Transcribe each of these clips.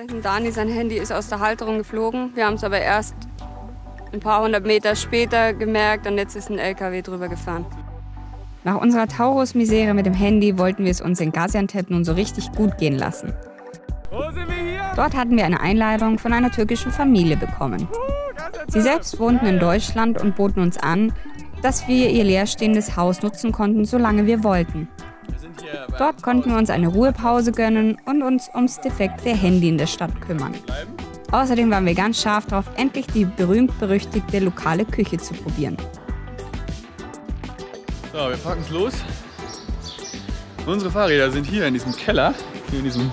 Dani, sein Handy ist aus der Halterung geflogen. Wir haben es aber erst ein paar hundert Meter später gemerkt und jetzt ist ein LKW drüber gefahren. Nach unserer Taurus-Misere mit dem Handy wollten wir es uns in Gaziantep nun so richtig gut gehen lassen. Wo sind wir hier? Dort hatten wir eine Einladung von einer türkischen Familie bekommen. Sie selbst wohnten in Deutschland und boten uns an, dass wir ihr leerstehendes Haus nutzen konnten, solange wir wollten. Dort konnten wir uns eine Ruhepause gönnen und uns ums defekte Handy in der Stadt kümmern. Außerdem waren wir ganz scharf darauf, endlich die berühmt-berüchtigte lokale Küche zu probieren. So, wir packen es los. Unsere Fahrräder sind hier in diesem Keller, hier in diesem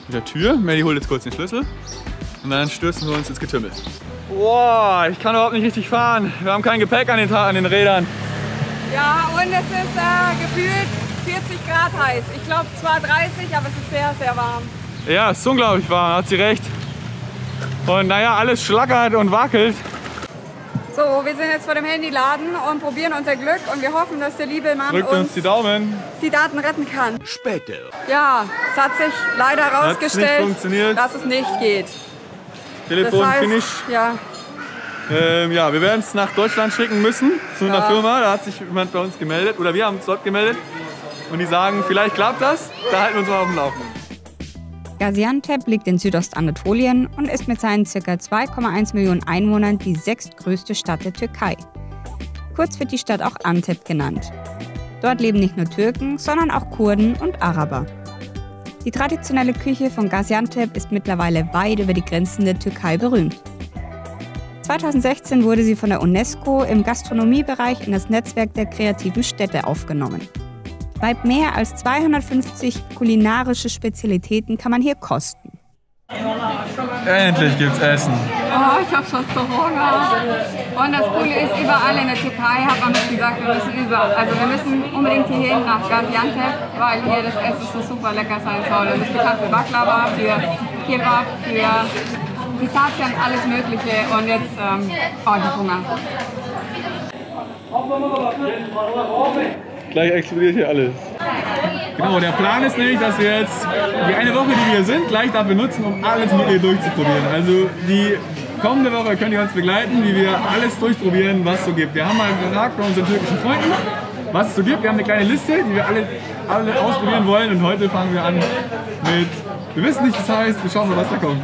mit der Tür. Melly holt jetzt kurz den Schlüssel und dann stürzen wir uns ins Getümmel. Boah, ich kann überhaupt nicht richtig fahren. Wir haben kein Gepäck an den Rädern. Ja, und es ist gefühlt 40 Grad heiß. Ich glaube zwar 30, aber es ist sehr, sehr warm. Ja, es ist unglaublich warm, hat sie recht. Und naja, alles schlackert und wackelt. So, wir sind jetzt vor dem Handyladen und probieren unser Glück und wir hoffen, dass der liebe Mann Drückt uns die Daumen. die Daten retten kann. Später. Ja, es hat sich leider herausgestellt, funktioniert. dass es nicht geht. Telefon Das heißt, finish. ja, Ja, wir werden es nach Deutschland schicken müssen, zu einer Firma. Da hat sich jemand bei uns gemeldet, oder wir haben uns dort gemeldet. Und die sagen, vielleicht klappt das, da halten wir uns mal auf dem Laufenden. Gaziantep liegt in Südostanatolien und ist mit seinen ca. 2,1 Millionen Einwohnern die sechstgrößte Stadt der Türkei. Kurz wird die Stadt auch Antep genannt. Dort leben nicht nur Türken, sondern auch Kurden und Araber. Die traditionelle Küche von Gaziantep ist mittlerweile weit über die Grenzen der Türkei berühmt. 2016 wurde sie von der UNESCO im Gastronomiebereich in das Netzwerk der kreativen Städte aufgenommen. Weit mehr als 250 kulinarische Spezialitäten kann man hier kosten. Endlich gibt's Essen. oh, ich habe schon so Hunger. Und das Coole ist, überall in der Türkei hat man uns gesagt, wir müssen unbedingt hierhin nach Gaziantep, weil hier das Essen so super lecker sein soll. Und es ist bekannt für Baklava, für Kebab, für Pistazien, alles Mögliche. Und jetzt, ich habe Hunger. Gleich explodiert hier alles. Genau, der Plan ist nämlich, dass wir jetzt die eine Woche, die wir hier sind, gleich dafür nutzen, um alles mit ihr durchzuprobieren. Also die kommende Woche könnt ihr uns begleiten, wie wir alles durchprobieren, was es so gibt. Wir haben mal gefragt bei unseren türkischen Freunden, was es so gibt. Wir haben eine kleine Liste, die wir alle ausprobieren wollen. Und heute fangen wir an mit, wir wissen nicht, was das heißt, wir schauen mal, was da kommt.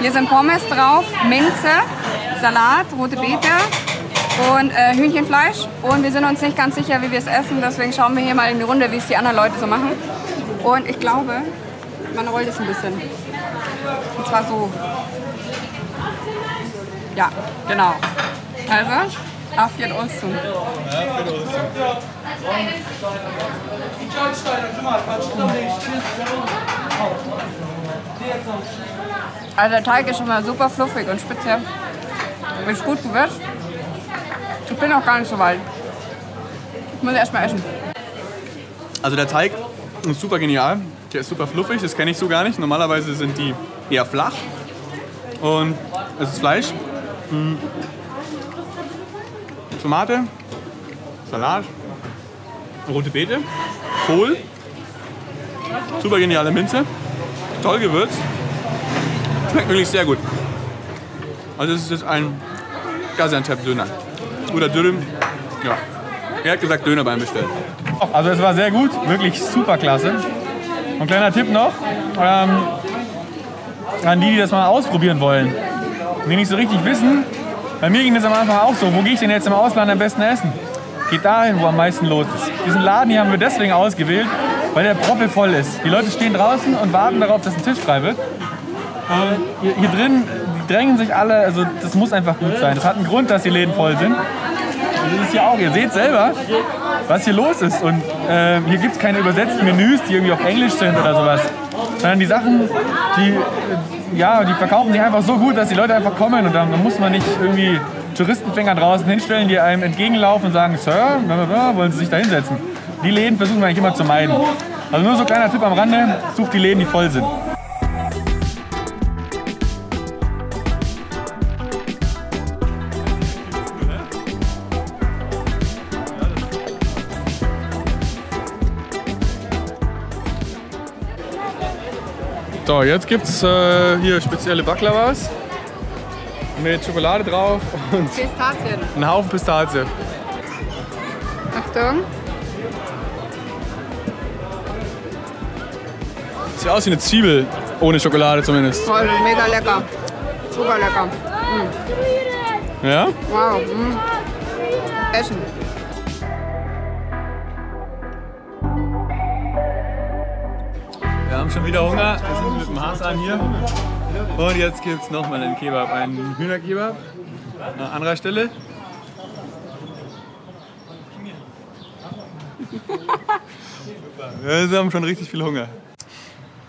Hier sind Pommes drauf, Minze, Salat, rote Beete und Hühnchenfleisch. Und wir sind uns nicht ganz sicher, wie wir es essen. Deswegen schauen wir hier mal in die Runde, wie es die anderen Leute so machen. Und ich glaube, man rollt es ein bisschen. Und zwar so. Ja, genau. Also, afiyet olsun. Also der Teig ist schon mal super fluffig und spitze. Ist gut gewürzt. Ich bin auch gar nicht so weit. Ich muss erst mal essen. Also der Teig ist super genial. Der ist super fluffig, das kenne ich so gar nicht. Normalerweise sind die eher flach. Und es ist Fleisch. Tomate, Salat, rote Beete, Kohl, super geniale Minze, toll gewürzt, schmeckt wirklich sehr gut. Also es ist jetzt ein Gaziantep-Döner oder Dürüm, ja. Er hat gesagt Döner beim Bestellen. Also es war sehr gut, wirklich super klasse. Ein kleiner Tipp noch, an die das mal ausprobieren wollen. Und die nicht so richtig wissen, bei mir ging das am Anfang auch so, wo gehe ich denn jetzt im Ausland am besten essen? Geht dahin, wo am meisten los ist. Diesen Laden hier haben wir deswegen ausgewählt, weil der proppevoll ist. Die Leute stehen draußen und warten darauf, dass ein Tisch frei wird. Hier drin, die drängen sich alle, also das muss einfach gut sein. Das hat einen Grund, dass die Läden voll sind. Und das ist hier auch, ihr seht selber, was hier los ist. Und hier gibt es keine übersetzten Menüs, die irgendwie auf Englisch sind oder sowas. Sondern die Sachen, die verkaufen sich einfach so gut, dass die Leute einfach kommen. Und dann muss man nicht irgendwie Touristenfänger draußen hinstellen, die einem entgegenlaufen und sagen, Sir, wollen Sie sich da hinsetzen? Die Läden versuchen wir eigentlich immer zu meiden. Also nur so ein kleiner Tipp am Rande, sucht die Läden, die voll sind. So, jetzt gibt es hier spezielle Baklawas mit Schokolade drauf und Pistazien. einen Haufen Pistazie. Achtung. Sieht aus wie eine Zwiebel, ohne Schokolade zumindest. Oh, das ist mega lecker. Super lecker. Ja? Wow. Essen. Wir haben schon wieder Hunger. Wir sind mit dem Hasan hier. Und jetzt gibt es nochmal einen Kebab, einen Hühnerkebab. An anderer Stelle. Wir haben schon richtig viel Hunger.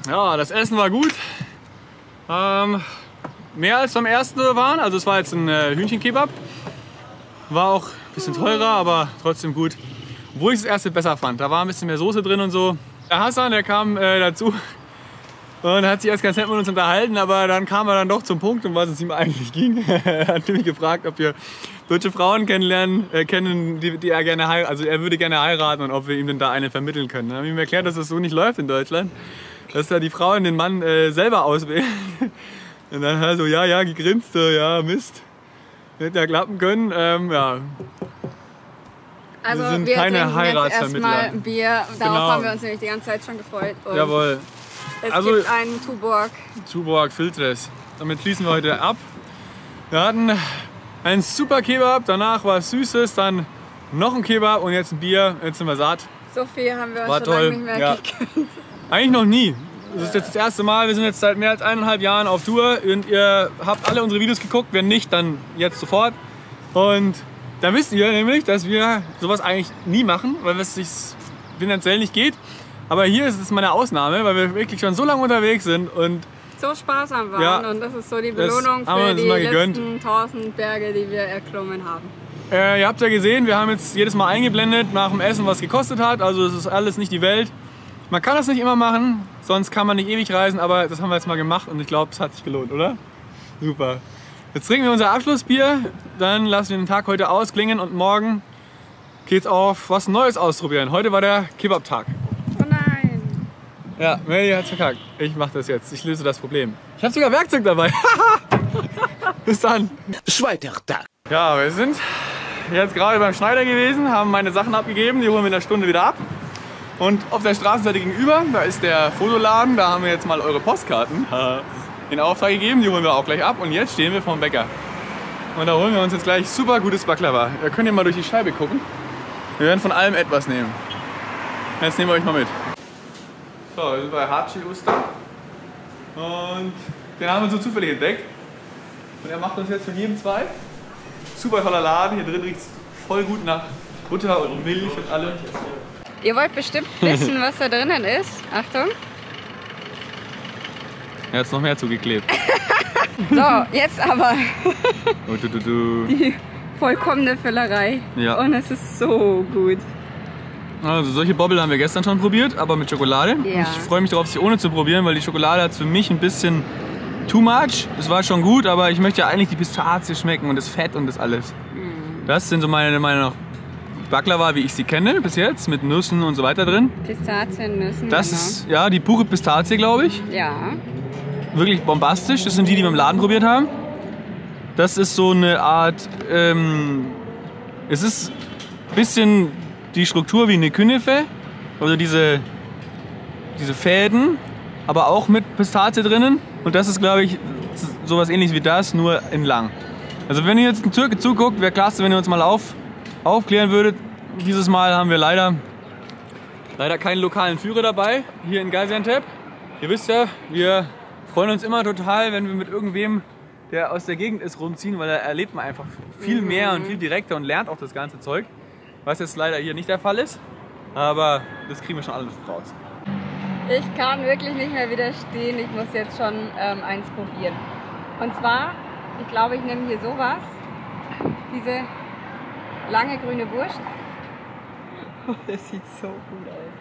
Ja, das Essen war gut. Mehr als beim ersten waren. Also es war jetzt ein Hühnchenkebab. War auch ein bisschen teurer, aber trotzdem gut. Obwohl ich das erste besser fand. Da war ein bisschen mehr Soße drin und so. Der Hasan, der kam dazu und hat sich erst ganz nett mit uns unterhalten, aber dann kam er dann doch zum Punkt, um was es ihm eigentlich ging. Er hat nämlich gefragt, ob wir deutsche Frauen kennen, die er gerne heiraten, also er würde gerne heiraten und ob wir ihm denn da eine vermitteln können. Dann habe ich ihm erklärt, dass das so nicht läuft in Deutschland, dass da die Frauen den Mann selber auswählen. Und dann hat er so, ja, gegrinst, so, ja, Mist, hätte ja klappen können, ja. Also wir sind wir keine trinken jetzt Heiratsvermittler. erstmal ein Bier. Darauf Genau. haben wir uns nämlich die ganze Zeit schon gefreut. Und Jawohl. es Also- gibt einen Tuborg. Tuborg Filtres. Damit schließen wir heute ab. Wir hatten einen super Kebab, danach war es Süßes, dann noch ein Kebab und jetzt ein Bier. Jetzt sind wir satt. So viel haben wir uns War schon lange toll. nicht mehr Ja. gegönnt. Eigentlich noch nie. Das ist jetzt das erste Mal. Wir sind jetzt seit mehr als 1,5 Jahren auf Tour und ihr habt alle unsere Videos geguckt. Wenn nicht, dann jetzt sofort. Und dann wisst ihr nämlich, dass wir sowas eigentlich nie machen, weil es sich finanziell nicht geht. Aber hier ist es mal eine Ausnahme, weil wir wirklich schon so lange unterwegs sind und So sparsam waren Ja. und das ist so die Das Belohnung haben wir für uns die mal gegönnt. letzten 1000 Berge, die wir erklommen haben. ihr habt ja gesehen, wir haben jetzt jedes Mal eingeblendet nach dem Essen, was gekostet hat. Also es ist alles nicht die Welt. Man kann das nicht immer machen, sonst kann man nicht ewig reisen, aber das haben wir jetzt mal gemacht und ich glaube, es hat sich gelohnt, oder? Super. Jetzt trinken wir unser Abschlussbier, dann lassen wir den Tag heute ausklingen und morgen geht's auf was Neues ausprobieren. Heute war der Kebab-Tag. Oh nein! Ja, Melly hat's verkackt. Ich mach das jetzt, ich löse das Problem. Ich habe sogar Werkzeug dabei. Bis dann. Zweiter Tag. Ja, wir sind jetzt gerade beim Schneider gewesen, haben meine Sachen abgegeben, die holen wir in einer Stunde wieder ab. Und auf der Straßenseite gegenüber, da ist der Fotoladen, da haben wir jetzt mal eure Postkarten in Auftrag gegeben, die holen wir auch gleich ab. Und jetzt stehen wir vorm Bäcker. Und da holen wir uns jetzt gleich super gutes Baklava. Da könnt ihr mal durch die Scheibe gucken. Wir werden von allem etwas nehmen. Jetzt nehmen wir euch mal mit. So, wir sind bei Hachi Usta. Und den haben wir so zufällig entdeckt. Und er macht uns jetzt von jedem zwei. Super toller Laden, hier drin riecht es voll gut nach Butter und Milch und allem. Ihr wollt bestimmt wissen, was da drinnen ist. Achtung. Er hat es noch mehr zugeklebt. So, jetzt aber Oh, die vollkommene Füllerei. Ja. Und es ist so gut. Also solche Bobbel haben wir gestern schon probiert, aber mit Schokolade. Ja. Ich freue mich darauf, sie ohne zu probieren, weil die Schokolade hat für mich ein bisschen too much. Es war schon gut, aber ich möchte ja eigentlich die Pistazie schmecken und das Fett und das alles. Das sind so meine Meinung nach Baklava, wie ich sie kenne bis jetzt, mit Nüssen und so weiter drin. Pistazien, Nüssen. Das ist ja die pure Pistazie, glaube ich. Ja. Wirklich bombastisch. Das sind die, die wir im Laden probiert haben. Das ist so eine Art, es ist ein bisschen die Struktur wie eine Künefe, also diese Fäden, aber auch mit Pistazie drinnen. Und das ist, glaube ich, sowas ähnliches wie das, nur in lang. Also wenn ihr jetzt ein Türke zuguckt, wäre klasse, wenn ihr uns mal aufklären würdet. Dieses Mal haben wir leider keinen lokalen Führer dabei, hier in Gaziantep. Ihr wisst ja, wir freuen uns immer total, wenn wir mit irgendwem, der aus der Gegend ist, rumziehen, weil da erlebt man einfach viel mehr und viel direkter und lernt auch das ganze Zeug. Was jetzt leider hier nicht der Fall ist, aber das kriegen wir schon alles raus. Ich kann wirklich nicht mehr widerstehen. Ich muss jetzt schon eins probieren. Und zwar, ich glaube, ich nehme hier sowas. Diese lange grüne Wurst. Das sieht so gut aus.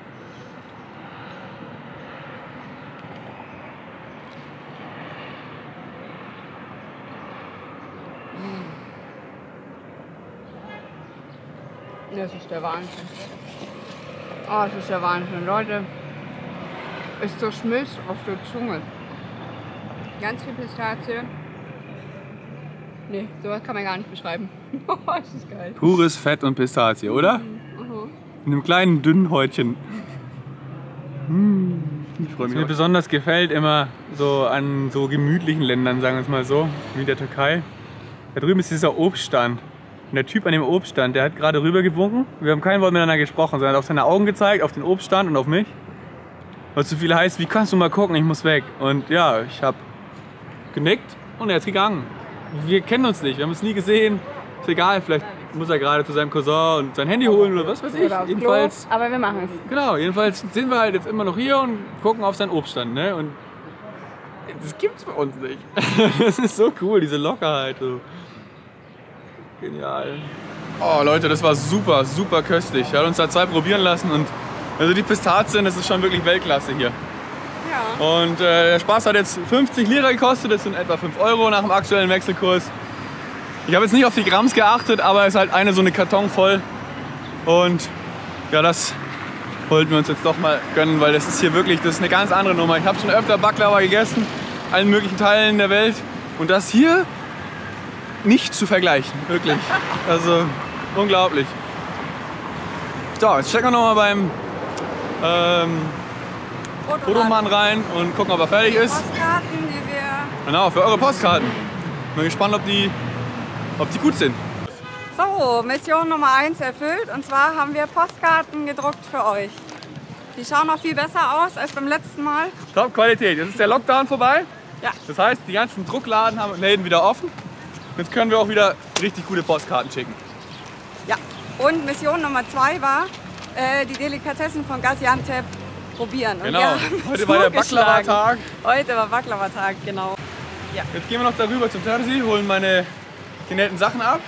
Das ist der Wahnsinn. Oh, das ist der Wahnsinn, Leute. Es zerschmilzt auf der Zunge. Ganz viel Pistazie. Nee, sowas kann man gar nicht beschreiben. Das ist geil. Pures Fett und Pistazie, oder? In einem kleinen, dünnen Häutchen. Ich freue mich. Was mir besonders gefällt immer so an so gemütlichen Ländern, sagen wir es mal so, wie der Türkei. Da drüben ist dieser Obststand. Und der Typ an dem Obststand, der hat gerade rüber gewunken. Wir haben kein Wort miteinander gesprochen, sondern hat auf seine Augen gezeigt, auf den Obststand und auf mich. Was so viel heißt, wie kannst du mal gucken, ich muss weg. Und ja, ich habe genickt und er ist gegangen. Wir kennen uns nicht, wir haben uns nie gesehen. Ist egal, vielleicht muss er gerade zu seinem Cousin und sein Handy holen oder was weiß ich. Jedenfalls, aber wir machen es. genau, jedenfalls sind wir halt jetzt immer noch hier und gucken auf seinen Obststand. Ne? Und das gibt's bei uns nicht. Das ist so cool, diese Lockerheit. So. Genial. Oh Leute, das war super, super köstlich. Er hat uns da 2 probieren lassen und also die Pistazien, das ist schon wirklich Weltklasse hier. Ja. Und der Spaß hat jetzt 50 Lira gekostet, das sind etwa 5 Euro nach dem aktuellen Wechselkurs. Ich habe jetzt nicht auf die Gramms geachtet, aber es ist halt so eine Karton voll. Und ja, das wollten wir uns jetzt doch mal gönnen, weil das ist hier wirklich, das ist eine ganz andere Nummer. Ich habe schon öfter Baklava gegessen, in allen möglichen Teilen der Welt. Und das hier nicht zu vergleichen, wirklich. Also unglaublich. So, jetzt checken wir noch mal beim Fotomann rein und gucken, ob er fertig ist. Postkarten, die wir... Genau, für eure Postkarten. Bin gespannt, ob die gut sind. So, Mission Nummer 1 erfüllt. Und zwar haben wir Postkarten gedruckt für euch. Die schauen noch viel besser aus als beim letzten Mal. Top Qualität. Jetzt ist der Lockdown vorbei. Ja. Das heißt, die ganzen Druckladen haben Läden wieder offen. Jetzt können wir auch wieder richtig gute Postkarten schicken. Ja. Und Mission Nummer 2 war, die Delikatessen von Gaziantep probieren. Und Genau. wir haben Heute war der zugeschlagen. Baklava-Tag. Heute war Baklava-Tag, genau. Jetzt gehen wir noch darüber zum Terzi, holen meine genähten Sachen ab.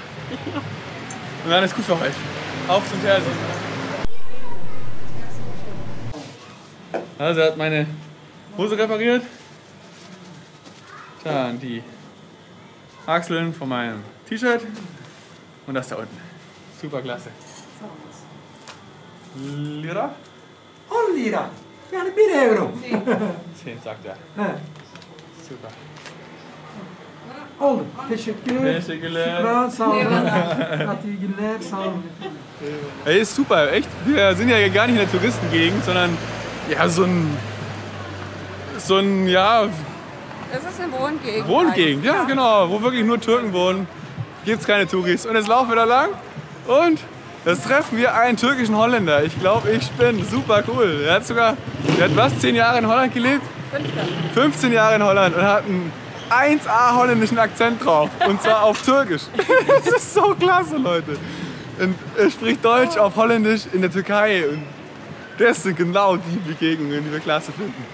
Und dann ist gut für euch. Auf zum Terzi. Also er hat meine Hose repariert. Dann die Achseln von meinem T-Shirt. Und das da unten. Super klasse. Lira? 1 lira. Yani 1 euro. 10 sagt er. He. Super. Oldu. Teşekkür. Teşekkürler. Şükran. Sağ olun. Hadi iyi günler. Sağ olun. Ey, ist super, echt. Wir sind ja gar nicht in der Touristengegend, sondern ja, so ein ja, Das ist eine Wohngegend. Wohngegend, ja genau, wo wirklich nur Türken wohnen. Gibt es keine Touris. Und jetzt laufen wir da lang und jetzt treffen wir einen türkischen Holländer. Ich glaube, ich bin super cool. Der hat was, 10 Jahre in Holland gelebt? 15 Jahre in Holland und hat einen 1A holländischen Akzent drauf. Und zwar auf Türkisch. Das ist so klasse, Leute. Und er spricht Deutsch auf Holländisch in der Türkei. Und das sind genau die Begegnungen, die wir klasse finden.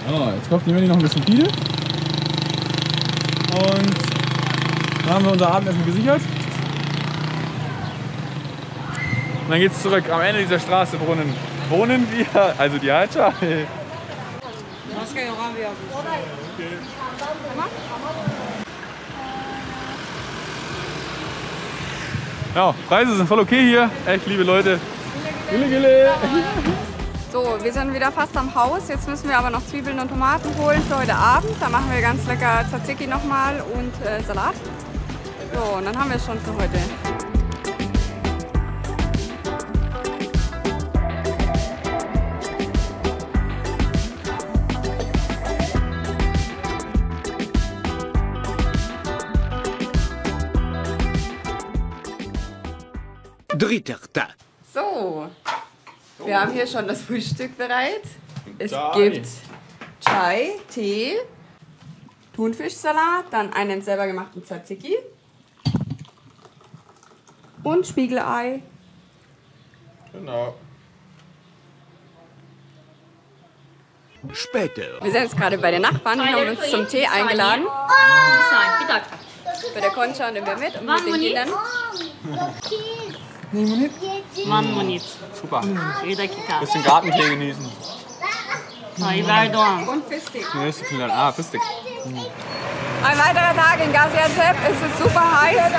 Oh, jetzt kauft die Melli noch ein bisschen Pide. Und dann haben wir unser Abendessen gesichert. Und dann geht's zurück. Am Ende dieser Straße wohnen wir, also die Hatscha. Ja, Preise sind voll okay hier. Echt liebe Leute. Gülle, gülle. So, wir sind wieder fast am Haus. Jetzt müssen wir aber noch Zwiebeln und Tomaten holen für heute Abend. Da machen wir ganz lecker Tzatziki nochmal und Salat. So, und dann haben wir es schon für heute. Dritter Tag. So, wir haben hier schon das Frühstück bereit. Es Chai. gibt Chai, Tee, Thunfischsalat, dann einen selber gemachten Tzatziki und Spiegelei. Genau. Später. Wir sind jetzt gerade bei den Nachbarn, die haben uns zum Tee eingeladen. Bei der Concha nehmen wir mit und mit den Kindern. Super. Bisschen Gartentee genießen. Und Fistik. Ah, Fistik. Ein weiterer Tag in Gaziantep. Es ist super heiß.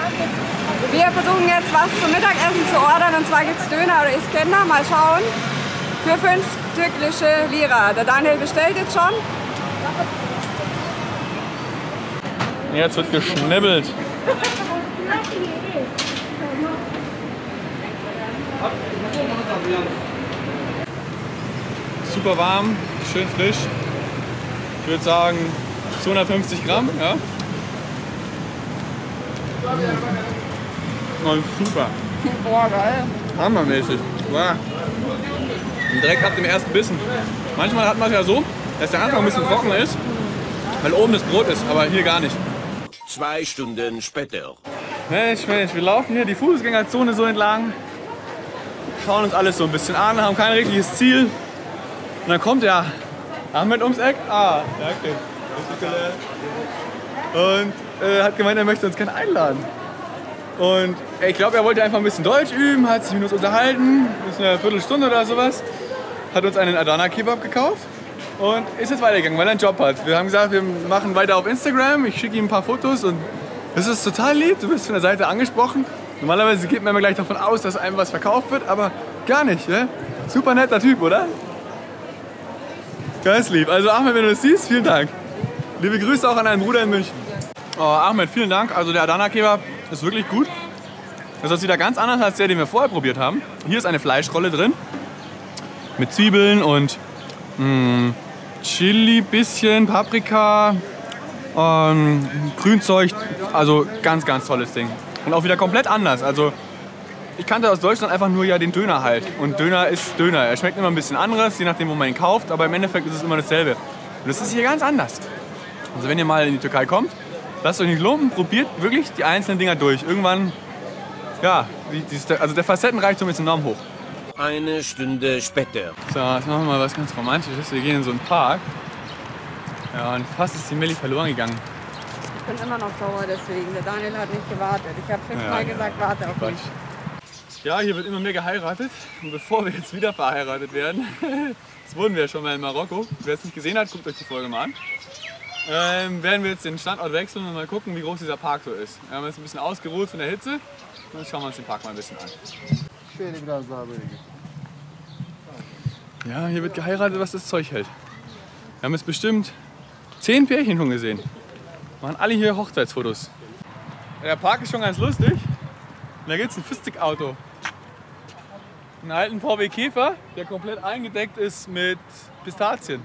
Wir versuchen jetzt was zum Mittagessen zu ordern und zwar gibt es Döner oder Iskender, mal schauen. Für 5 türkische Lira. Der Daniel bestellt jetzt schon. Jetzt wird geschnibbelt. Super warm, schön frisch. Ich würde sagen 250 Gramm. Ja. Und super. Boah, geil. Hammermäßig. Wow. Und direkt ab dem ersten Bissen. Manchmal hat man es ja so, dass der Anfang ein bisschen trocken ist, weil oben das Brot ist, aber hier gar nicht. 2 Stunden später. Mensch, wir laufen hier die Fußgängerzone so entlang, schauen uns alles so ein bisschen an, haben kein richtiges Ziel. Und dann kommt der Ahmed ums Eck. Ah, danke. Und hat gemeint, er möchte uns gerne einladen. Und ich glaube, er wollte einfach ein bisschen Deutsch üben, hat sich mit uns unterhalten, ist eine Viertelstunde oder sowas, hat uns einen Adana-Kebab gekauft und ist jetzt weitergegangen, weil er einen Job hat. Wir haben gesagt, wir machen weiter auf Instagram, ich schicke ihm ein paar Fotos und das ist total lieb, du bist von der Seite angesprochen. Normalerweise geht man immer gleich davon aus, dass einem was verkauft wird, aber gar nicht. Ne? Super netter Typ, oder? Ganz lieb. Also Ahmed, wenn du das siehst, vielen Dank. Liebe Grüße auch an deinen Bruder in München. Oh, Ahmed, vielen Dank. Also der Adana-Kebab ist wirklich gut. Das ist wieder ganz anders als der, den wir vorher probiert haben. Hier ist eine Fleischrolle drin. Mit Zwiebeln und Chili, bisschen Paprika, Grünzeug. Also ganz, ganz tolles Ding. Und auch wieder komplett anders. Also ich kannte aus Deutschland einfach nur ja den Döner halt. Und Döner ist Döner. Er schmeckt immer ein bisschen anderes, je nachdem, wo man ihn kauft. Aber im Endeffekt ist es immer dasselbe. Und das ist hier ganz anders. Also wenn ihr mal in die Türkei kommt, lasst euch nicht lumpen, probiert wirklich die einzelnen Dinger durch. Irgendwann, ja, also der Facettenreichtum ist enorm hoch. 1 Stunde später. So, jetzt machen wir mal was ganz Romantisches. Wir gehen in so einen Park. Ja, und fast ist die Milli verloren gegangen. Ich bin immer noch sauer deswegen. Der Daniel hat nicht gewartet. Ich habe 5-mal gesagt, warte auf mich. Ja, hier wird immer mehr geheiratet. Und bevor wir jetzt wieder verheiratet werden, jetzt wurden wir ja schon mal in Marokko. Wer es nicht gesehen hat, guckt euch die Folge mal an. Werden wir jetzt den Standort wechseln und mal gucken, wie groß dieser Park so ist. Wir haben jetzt ein bisschen ausgeruht von der Hitze und jetzt schauen wir uns den Park mal ein bisschen an. Ja, hier wird geheiratet, was das Zeug hält. Wir haben jetzt bestimmt 10 Pärchen schon gesehen. Machen alle hier Hochzeitsfotos. Der Park ist schon ganz lustig. Und da gibt es ein Fistik-Auto. Einen alten VW Käfer, der komplett eingedeckt ist mit Pistazien.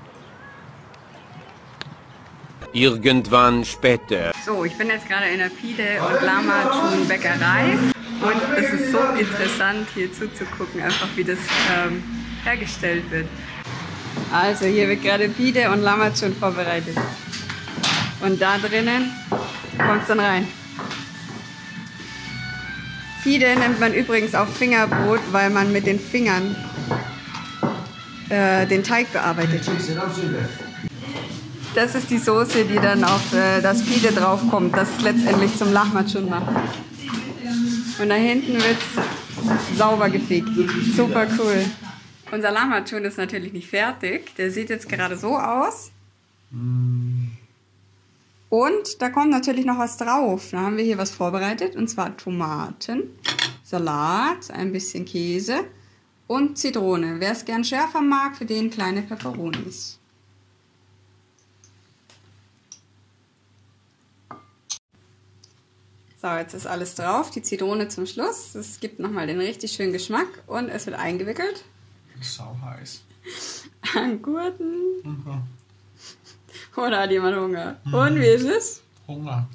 Irgendwann später. So, ich bin jetzt gerade in der Pide und Lahmacun Bäckerei und es ist so interessant hier zuzugucken, einfach wie das hergestellt wird. Also hier wird gerade Pide und Lahmacun vorbereitet. Und da drinnen kommt es dann rein. Pide nennt man übrigens auch Fingerbrot, weil man mit den Fingern den Teig bearbeitet. Das ist die Soße, die dann auf das Pide drauf kommt, das letztendlich zum Lahmacun macht. Und da hinten wird es sauber gefegt. Super cool. Unser Lahmacun ist natürlich nicht fertig. Der sieht jetzt gerade so aus. Und da kommt natürlich noch was drauf. Da haben wir hier was vorbereitet, und zwar Tomaten, Salat, ein bisschen Käse und Zitrone. Wer es gern schärfer mag, für den kleine Peperonis. So, jetzt ist alles drauf, die Zitrone zum Schluss. Das gibt nochmal den richtig schönen Geschmack und es wird eingewickelt. Sau heiß. An Gurten. Oder hat jemand Hunger? Und wie ist es? Hunger.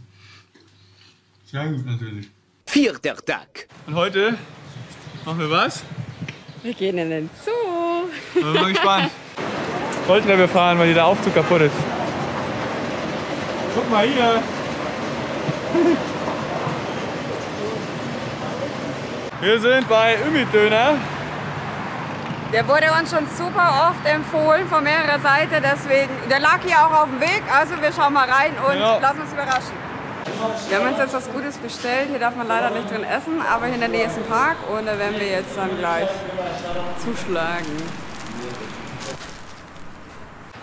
Sehr gut natürlich. 4. Tag. Und heute machen wir was? Wir gehen in den Zoo. Ich bin mal gespannt. Rolltreppe fahren, weil der Aufzug kaputt ist. Guck mal hier. Wir sind bei Ümit-Döner. Der wurde uns schon super oft empfohlen von mehrerer Seite, deswegen, der lag hier auch auf dem Weg, also wir schauen mal rein und lassen uns überraschen. Wir haben uns jetzt was Gutes bestellt, hier darf man leider nicht drin essen, aber hier in der Nähe ist ein Park und da werden wir jetzt dann gleich zuschlagen.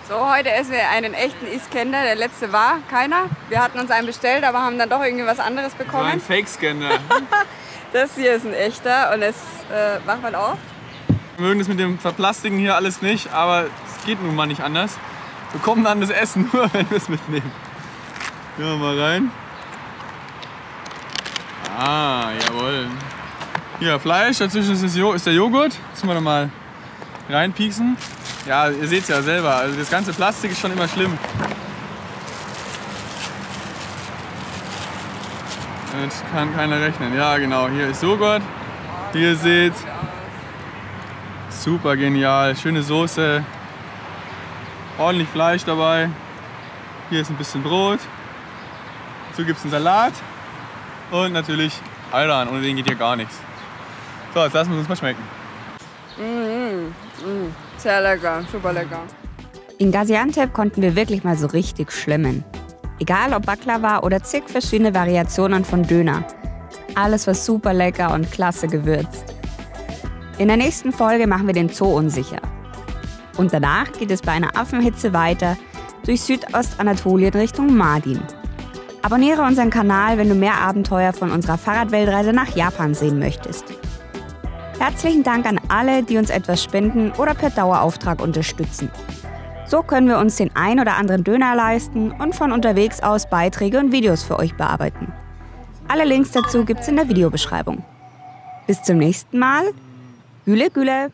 So, heute essen wir einen echten Iskender. Der letzte war keiner. Wir hatten uns einen bestellt, aber haben dann doch irgendwie was anderes So bekommen. ein Fake-Scanner. Das hier ist ein echter und es macht man auf. Wir mögen das mit dem Verplastiken hier alles nicht, aber es geht nun mal nicht anders. Wir kommen an das Essen nur, wenn wir es mitnehmen. Gehen wir mal rein. Ah, jawohl. Hier, Fleisch, dazwischen ist der Joghurt. Jetzt müssen wir mal reinpieksen. Ja, ihr seht es ja selber, also das ganze Plastik ist schon immer schlimm. Jetzt kann keiner rechnen. Ja, genau, hier ist Joghurt. Wie ihr seht, super genial, schöne Soße, ordentlich Fleisch dabei. Hier ist ein bisschen Brot. Dazu gibt es einen Salat und natürlich Ayran, ohne den geht hier gar nichts. So, jetzt lassen wir uns mal schmecken. Sehr lecker, super lecker. In Gaziantep konnten wir wirklich mal so richtig schlemmen. Egal ob Baklava oder zig verschiedene Variationen von Döner. Alles war super lecker und klasse gewürzt. In der nächsten Folge machen wir den Zoo unsicher. Und danach geht es bei einer Affenhitze weiter durch Südostanatolien Richtung Mardin. Abonniere unseren Kanal, wenn du mehr Abenteuer von unserer Fahrradweltreise nach Japan sehen möchtest. Herzlichen Dank an alle, die uns etwas spenden oder per Dauerauftrag unterstützen. So können wir uns den ein oder anderen Döner leisten und von unterwegs aus Beiträge und Videos für euch bearbeiten. Alle Links dazu gibt's in der Videobeschreibung. Bis zum nächsten Mal. Güle Güle!